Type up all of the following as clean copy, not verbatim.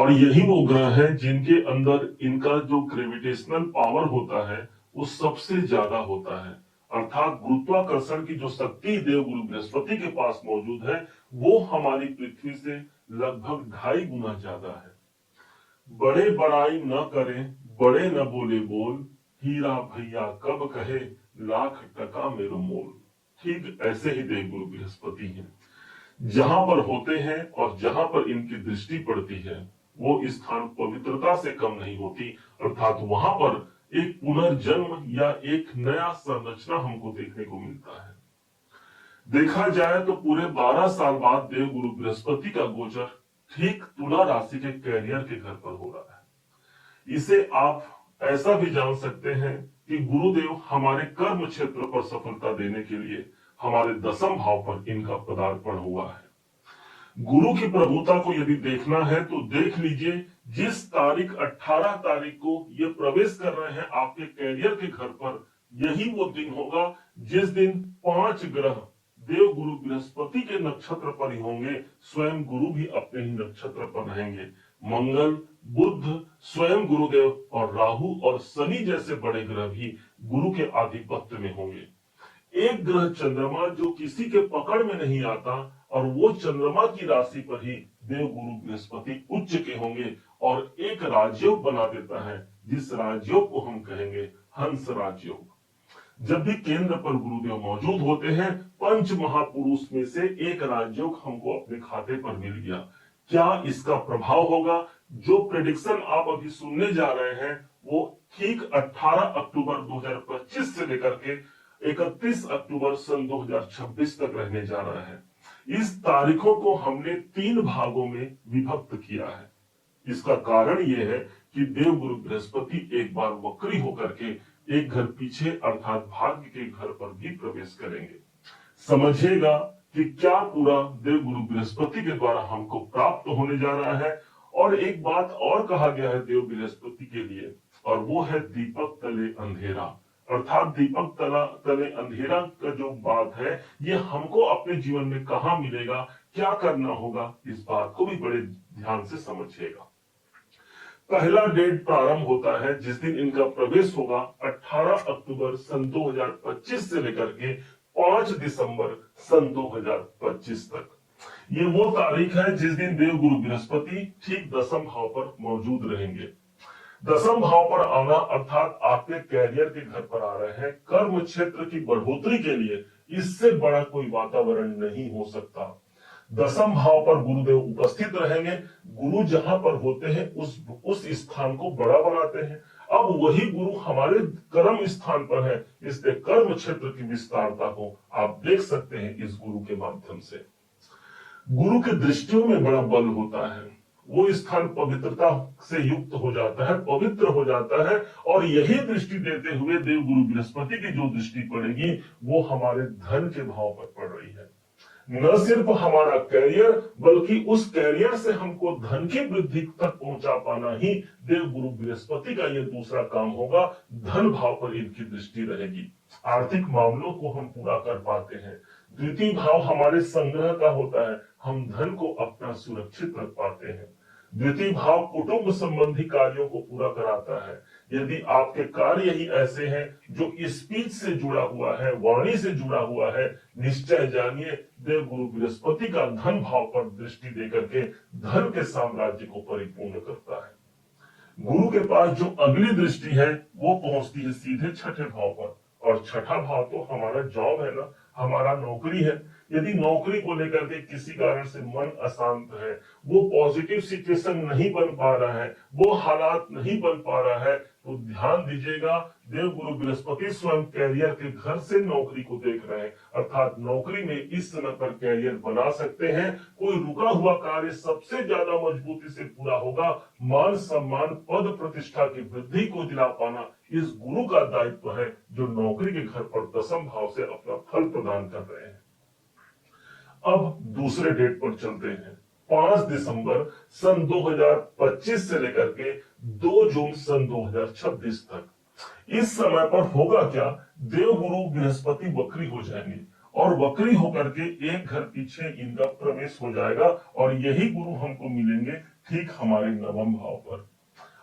और यही वो ग्रह हैं जिनके अंदर इनका जो ग्रेविटेशनल पावर होता है वो सबसे ज्यादा होता है। अर्थात गुरुत्वाकर्षण की जो शक्ति देवगुरु बृहस्पति के पास मौजूद है वो हमारी पृथ्वी से लगभग 2.5 गुना ज्यादा है। बड़े बड़ाई न करें, बड़े न बोले बोल, हीरा भैया कब कहे, लाख टका मेरो मोल। ठीक ऐसे ही देवगुरु बृहस्पति हैं। जहां पर होते हैं और जहां पर इनकी दृष्टि पड़ती है वो स्थान पवित्रता से कम नहीं होती। अर्थात वहां पर एक पुनर्जन्म या एक नया संरचना हमको देखने को मिलता है। देखा जाए तो पूरे 12 साल बाद देवगुरु बृहस्पति का गोचर ठीक तुला राशि के कैरियर के घर पर हो रहा है। इसे आप ऐसा भी जान सकते हैं कि गुरुदेव हमारे कर्म क्षेत्र पर सफलता देने के लिए हमारे 10वें भाव पर इनका पदार्पण हुआ है। गुरु की प्रभुता को यदि देखना है तो देख लीजिए, जिस तारीख 18 तारीख को ये प्रवेश कर रहे हैं आपके कैरियर के घर पर, यही वो दिन होगा जिस दिन 5 ग्रह देव गुरु बृहस्पति के नक्षत्र पर ही होंगे। स्वयं गुरु भी अपने ही नक्षत्र पर रहेंगे। मंगल, बुध, स्वयं गुरुदेव और राहु और शनि जैसे बड़े ग्रह भी गुरु के आधिपत्य में होंगे। एक ग्रह चंद्रमा जो किसी के पकड़ में नहीं आता और वो चंद्रमा की राशि पर ही देव गुरु बृहस्पति उच्च के होंगे और एक राजयोग बना देता है, जिस राजयोग को हम कहेंगे हंस राजयोग। जब भी केंद्र पर गुरुदेव मौजूद होते हैं, पंच महापुरुष में से एक राजयोग हमको अपने खाते पर मिल गया। क्या इसका प्रभाव होगा? जो प्रेडिक्शन आप अभी सुनने जा रहे हैं वो ठीक 18 अक्टूबर 2025 से लेकर के 31 अक्टूबर सन 2026 तक रहने जा रहा है। इस तारीखों को हमने 3 भागों में विभक्त किया है। इसका कारण यह है कि देव गुरु बृहस्पति एक बार वक्री होकर के एक घर पीछे अर्थात भाग्य के घर पर भी प्रवेश करेंगे। समझिएगा कि क्या पूरा देव गुरु बृहस्पति के द्वारा हमको प्राप्त होने जा रहा है। और एक बात और कहा गया है देव बृहस्पति के लिए, और वो है दीपक तले अंधेरा। अर्थात दीपक तले अंधेरा का जो बात है ये हमको अपने जीवन में कहाँ मिलेगा, क्या करना होगा, इस बात को भी बड़े ध्यान से समझिएगा। पहला डेट प्रारंभ होता है जिस दिन इनका प्रवेश होगा 18 अक्टूबर सन 2025 से लेकर के 5 दिसंबर सन 2025 तक। ये वो तारीख है जिस दिन देव गुरु बृहस्पति ठीक 10वें भाव पर मौजूद रहेंगे। 10वें भाव पर आना अर्थात आपके कैरियर के घर पर आ रहे हैं। कर्म क्षेत्र की बढ़ोतरी के लिए इससे बड़ा कोई वातावरण नहीं हो सकता। 10वें भाव पर गुरुदेव उपस्थित रहेंगे। गुरु जहां पर होते हैं उस स्थान को बड़ा बनाते हैं। अब वही गुरु हमारे कर्म स्थान पर है, इसलिए कर्म क्षेत्र की विस्तारता को आप देख सकते हैं इस गुरु के माध्यम से। गुरु के दृष्टियों में बड़ा बल होता है। वो स्थान पवित्रता से युक्त हो जाता है, पवित्र हो जाता है, और यही दृष्टि देते हुए देव गुरु बृहस्पति की जो दृष्टि पड़ेगी वो हमारे धन के भाव पर पड़ रही है। न सिर्फ हमारा कैरियर बल्कि उस कैरियर से हमको धन की वृद्धि तक पहुंचा पाना ही देव गुरु बृहस्पति का ये दूसरा काम होगा। धन भाव पर इनकी दृष्टि रहेगी। आर्थिक मामलों को हम पूरा कर पाते हैं। द्वितीय भाव हमारे संग्रह का होता है, हम धन को अपना सुरक्षित रख पाते हैं। द्वितीय भाव कुटुंब संबंधी कार्यों को पूरा कराता है। यदि आपके कार्य ही ऐसे हैं जो स्पीच से जुड़ा हुआ है, वाणी से जुड़ा हुआ है, निश्चय जानिए देव गुरु बृहस्पति का धन भाव पर दृष्टि देकर के धन के साम्राज्य को परिपूर्ण करता है। गुरु के पास जो अगली दृष्टि है वो पहुंचती है सीधे 6ठे भाव पर, और 6ठा भाव तो हमारा जॉब है ना, हमारा नौकरी है। यदि नौकरी को लेकर के किसी कारण से मन अशांत है, वो पॉजिटिव सिचुएशन नहीं बन पा रहा है, वो हालात नहीं बन पा रहा है, तो ध्यान दीजिएगा देव गुरु बृहस्पति स्वयं कैरियर के घर से नौकरी को देख रहे हैं। अर्थात नौकरी में इस समय पर कैरियर बना सकते हैं। कोई रुका हुआ कार्य सबसे ज्यादा मजबूती से पूरा होगा। मान सम्मान पद प्रतिष्ठा की वृद्धि को दिला पाना इस गुरु का दायित्व है जो नौकरी के घर पर 10वें भाव से अपना फल प्रदान कर रहे हैं। अब दूसरे डेट पर चलते हैं। 5 दिसंबर सन 2025 से लेकर के 2 जून सन 2026 तक। इस समय पर होगा क्या, देव गुरु बृहस्पति वक्री हो जाएंगे और वक्री होकर के एक घर पीछे इनका प्रवेश हो जाएगा, और यही गुरु हमको मिलेंगे ठीक हमारे नवम भाव पर।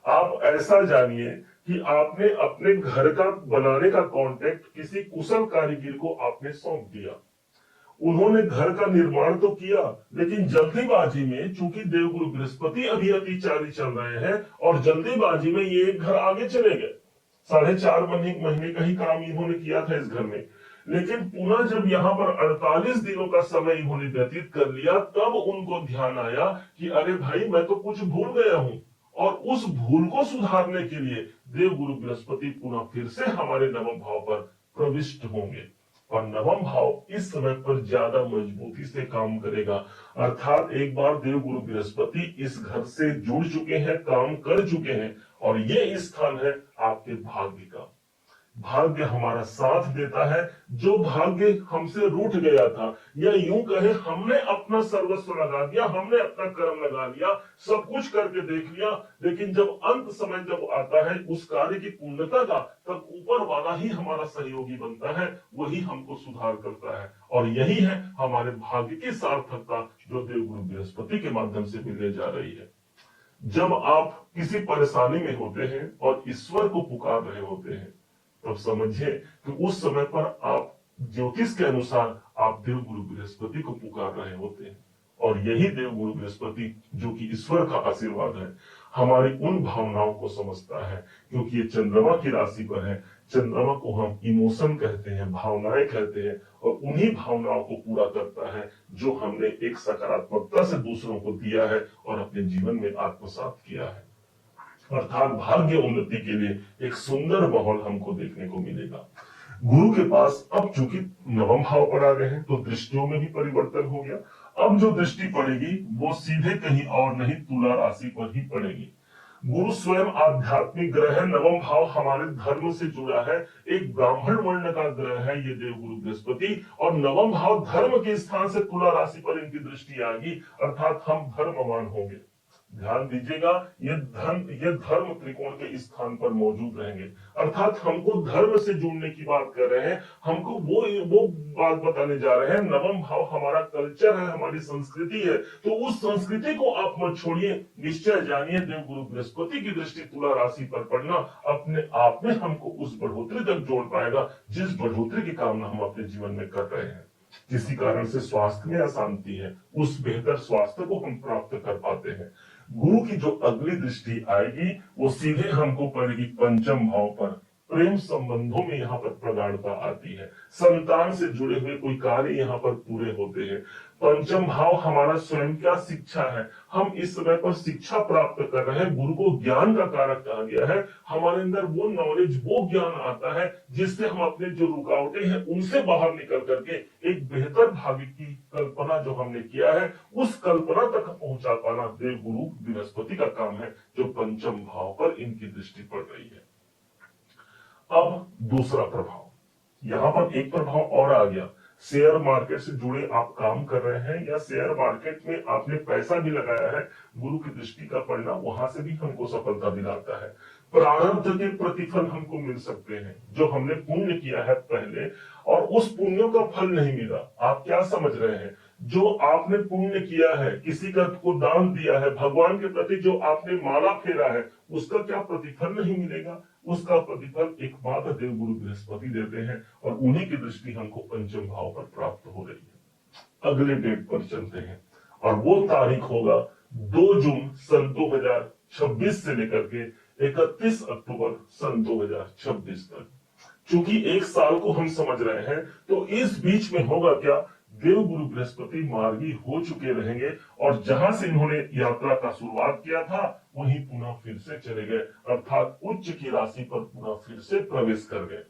आप ऐसा जानिए कि आपने अपने घर का बनाने का कॉन्ट्रैक्ट किसी कुशल कारीगर को आपने सौंप दिया। उन्होंने घर का निर्माण तो किया, लेकिन जल्दीबाजी में, चूंकि देवगुरु बृहस्पति अभी अतिचारी चल रहे हैं और जल्दीबाजी में ये एक घर आगे चले गए। 4.5 महीने का ही काम इन्होंने किया था इस घर में, लेकिन पुनः जब यहाँ पर 48 दिनों का समय इन्होंने व्यतीत कर लिया, तब उनको ध्यान आया कि अरे भाई, मैं तो कुछ भूल गया हूं। और उस भूल को सुधारने के लिए देवगुरु बृहस्पति पुनः फिर से हमारे नवम भाव पर प्रविष्ट होंगे और नवम भाव इस समय पर ज्यादा मजबूती से काम करेगा। अर्थात एक बार देवगुरु बृहस्पति इस घर से जुड़ चुके हैं, काम कर चुके हैं, और ये स्थान है आपके भाग्य का। भाग्य हमारा साथ देता है। जो भाग्य हमसे रूठ गया था, या यूं कहे हमने अपना सर्वस्व लगा दिया, हमने अपना कर्म लगा लिया, सब कुछ करके देख लिया, लेकिन जब अंत समय जब आता है उस कार्य की पूर्णता का, तब ऊपर वाला ही हमारा सहयोगी बनता है, वही हमको सुधार करता है। और यही है हमारे भाग्य की सार्थकता, जो देवगुरु बृहस्पति के माध्यम से मिलने जा रही है। जब आप किसी परेशानी में होते हैं और ईश्वर को पुकार रहे होते हैं, तब समझिए कि उस समय पर आप ज्योतिष के अनुसार आप देवगुरु बृहस्पति को पुकार रहे होते हैं। और यही देवगुरु बृहस्पति, जो कि ईश्वर का आशीर्वाद है, हमारी उन भावनाओं को समझता है, क्योंकि ये चंद्रमा की राशि पर है। चंद्रमा को हम इमोशन कहते हैं, भावनाएं कहते हैं, और उन्हीं भावनाओं को पूरा करता है जो हमने एक सकारात्मकता से दूसरों को दिया है और अपने जीवन में आत्मसात किया है। अर्थात भाग्य उन्नति के लिए एक सुंदर माहौल हमको देखने को मिलेगा। गुरु के पास अब चूंकि नवम भाव पर आ गए हैं, तो दृष्टियों में भी परिवर्तन हो गया। अब जो दृष्टि पड़ेगी वो सीधे कहीं और नहीं, तुला राशि पर ही पड़ेगी। गुरु स्वयं आध्यात्मिक ग्रह है, नवम भाव हमारे धर्म से जुड़ा है, एक ब्राह्मण वर्ण का ग्रह है ये देवगुरु बृहस्पति, और नवम भाव धर्म के स्थान से तुला राशि पर इनकी दृष्टि आएगी, अर्थात हम धर्मवान होंगे। ध्यान दीजिएगा, ये धर्म त्रिकोण के स्थान पर मौजूद रहेंगे, अर्थात हमको धर्म से जुड़ने की बात कर रहे हैं, हमको वो बात बताने जा रहे हैं। नवम भाव हमारा कल्चर है, हमारी संस्कृति है, तो उस संस्कृति को आप मत छोड़िए। निश्चय जानिए, देवगुरु बृहस्पति की दृष्टि तुला राशि पर पड़ना अपने आप में हमको उस बढ़ोतरी तक जोड़ पाएगा, जिस बढ़ोतरी की कामना हम अपने जीवन में कर रहे हैं। किसी कारण से स्वास्थ्य में अशांति है, उस बेहतर स्वास्थ्य को हम प्राप्त कर पाते हैं। गुरु की जो अगली दृष्टि आएगी वो सीधे हमको पड़ेगी पंचम भाव पर। प्रेम संबंधों में यहाँ पर प्रगाढ़ता आती है, संतान से जुड़े हुए कोई कार्य यहाँ पर पूरे होते हैं। पंचम भाव हमारा स्वयं क्या शिक्षा है, हम इस समय पर शिक्षा प्राप्त कर रहे हैं। गुरु को ज्ञान का कारक कहा गया है, हमारे अंदर वो नॉलेज, वो ज्ञान आता है जिससे हम अपने जो रुकावटें हैं उनसे बाहर निकल करके एक बेहतर भाग्य की कल्पना जो हमने किया है, उस कल्पना तक पहुंचा पाना देवगुरु बृहस्पति का काम है, जो पंचम भाव पर इनकी दृष्टि पड़ रही है। अब दूसरा प्रभाव, यहां पर एक प्रभाव और आ गया। शेयर मार्केट से जुड़े आप काम कर रहे हैं, या शेयर मार्केट में आपने पैसा भी लगाया है, गुरु की दृष्टि का पड़ना वहां से भी हमको सफलता दिलाता है। प्रारब्ध के प्रतिफल हमको मिल सकते हैं, जो हमने पुण्य किया है पहले और उस पुण्यों का फल नहीं मिला। आप क्या समझ रहे हैं, जो आपने पुण्य किया है, किसी का को दान दिया है, भगवान के प्रति जो आपने माला फेरा है, उसका क्या प्रतिफल नहीं मिलेगा? उसका प्रतिफल एकमात्र देवगुरु बृहस्पति देते हैं, और उन्हीं की दृष्टि हमको पंचम भाव पर प्राप्त हो रही है। अगले डेट पर चलते हैं, और वो तारीख होगा 2 जून सन 2026 से लेकर के 31 अक्टूबर सन 2026 तक। चूंकि एक साल को हम समझ रहे हैं, तो इस बीच में होगा क्या, देवगुरु बृहस्पति मार्गी हो चुके रहेंगे, और जहां से इन्होंने यात्रा का शुरुआत किया था वहीं पुनः फिर से चले गए, अर्थात उच्च की राशि पर पुनः फिर से प्रवेश कर गए।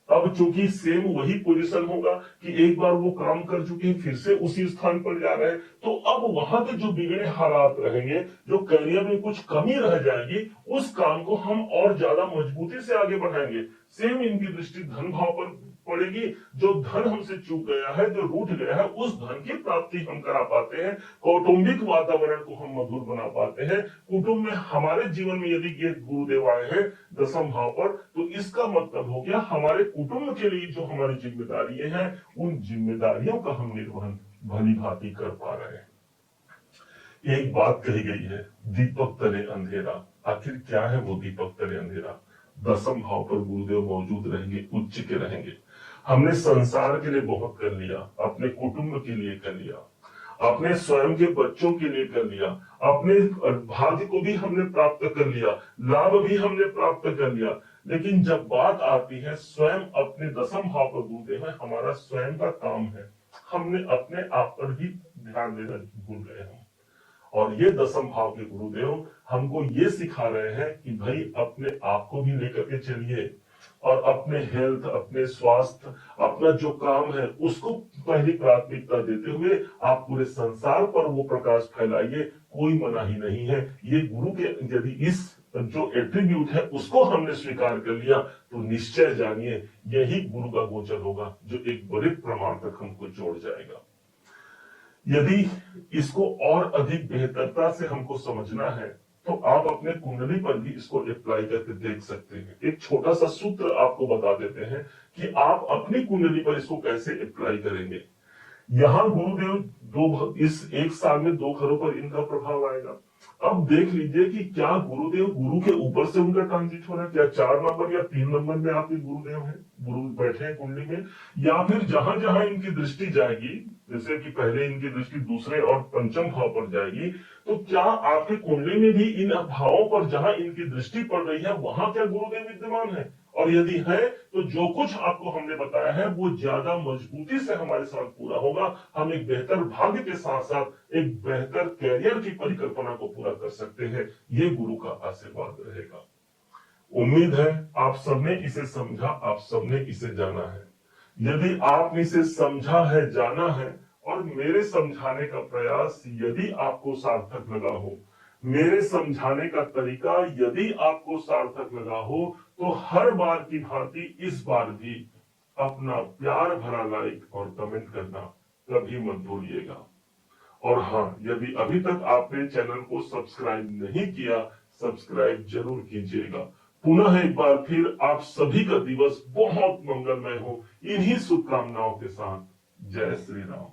अब चूंकि सेम वही पोजीशन होगा कि एक बार वो काम कर चुके हैं, फिर से उसी स्थान पर जा रहे हैं, तो अब वहां के जो बिगड़े हालात रहेंगे, जो करियर में कुछ कमी रह जाएगी, उस काम को हम और ज्यादा मजबूती से आगे बढ़ाएंगे। सेम इनकी दृष्टि धन भाव पर पड़ेगी। जो धन हमसे चूक गया है, जो रूठ गया है, उस धन की प्राप्ति हम करा पाते हैं। कौटुंबिक वातावरण को हम मधुर बना पाते हैं। कुटुंब में हमारे जीवन में यदि ये गुरुदेव आए हैं दसम भाव पर, तो इसका मतलब हो गया हमारे कुटुंब के लिए जो हमारी जिम्मेदारियां हैं, उन जिम्मेदारियों का हम निर्वहन भली भांति कर पा रहे हैं। एक बात कही गई है, दीपक तले अंधेरा। आखिर क्या है वो दीपक तले अंधेरा? दसम भाव पर गुरुदेव मौजूद रहेंगे, उच्च के रहेंगे। हमने संसार के लिए बहुत कर लिया, अपने कुटुंब के लिए कर लिया, अपने स्वयं के बच्चों के लिए कर लिया, अपने भाग्य को भी हमने प्राप्त कर लिया, लाभ भी हमने प्राप्त कर लिया। लेकिन जब बात आती है स्वयं अपने दसम भाव पर गुरुदेव है, हमारा स्वयं का काम है, हमने अपने आप पर भी ध्यान देना भूल गए हम। और ये दसम भाव के गुरुदेव हमको ये सिखा रहे हैं कि भाई अपने आप को भी लेकर के चलिए, और अपने हेल्थ, अपने स्वास्थ्य, अपना जो काम है उसको पहली प्राथमिकता देते हुए आप पूरे संसार पर वो प्रकाश फैलाइए। कोई मना ही नहीं है। ये गुरु के यदि इस जो एट्रीब्यूट है उसको हमने स्वीकार कर लिया तो निश्चय जानिए यही गुरु का गोचर होगा, जो एक बड़े प्रमाण तक हमको जोड़ जाएगा। यदि इसको और अधिक बेहतरता से हमको समझना है तो आप अपने कुंडली पर भी इसको अप्लाई करके देख सकते हैं। एक छोटा सा सूत्र आपको बता देते हैं कि आप अपनी कुंडली पर इसको कैसे अप्लाई करेंगे। यहाँ गुरुदेव इस एक साल में 2 घरों पर इनका प्रभाव आएगा। अब देख लीजिए कि क्या गुरुदेव गुरु के ऊपर से उनका ट्रांजिट हो रहा है, क्या 4 नंबर या 3 नंबर में आपके गुरुदेव हैं, गुरु बैठे हैं कुंडली में, या फिर जहां जहां इनकी दृष्टि जाएगी, जैसे कि पहले इनकी दृष्टि दूसरे और पंचम भाव पर जाएगी, तो क्या आपके कुंडली में भी इन भावों पर जहां इनकी दृष्टि पड़ रही है वहां क्या गुरुदेव विद्यमान है? और यदि है तो जो कुछ आपको हमने बताया है वो ज्यादा मजबूती से हमारे साथ पूरा होगा। हम एक बेहतर भाग्य के साथ साथ एक बेहतर कैरियर की परिकल्पना को पूरा कर सकते हैं। ये गुरु का आशीर्वाद रहेगा। उम्मीद है आप सबने इसे समझा, आप सबने इसे जाना है। यदि आपने इसे समझा है, जाना है, और मेरे समझाने का प्रयास यदि आपको सार्थक लगा हो, मेरे समझाने का तरीका यदि आपको सार्थक लगा हो, तो हर बार की भांति इस बार भी अपना प्यार भरा लाइक और कमेंट करना कभी मत भूलिएगा। और हाँ, यदि अभी तक आपने चैनल को सब्सक्राइब नहीं किया, सब्सक्राइब जरूर कीजिएगा। पुनः एक बार फिर आप सभी का दिवस बहुत मंगलमय हो, इन्हीं शुभकामनाओं के साथ। जय श्री राम।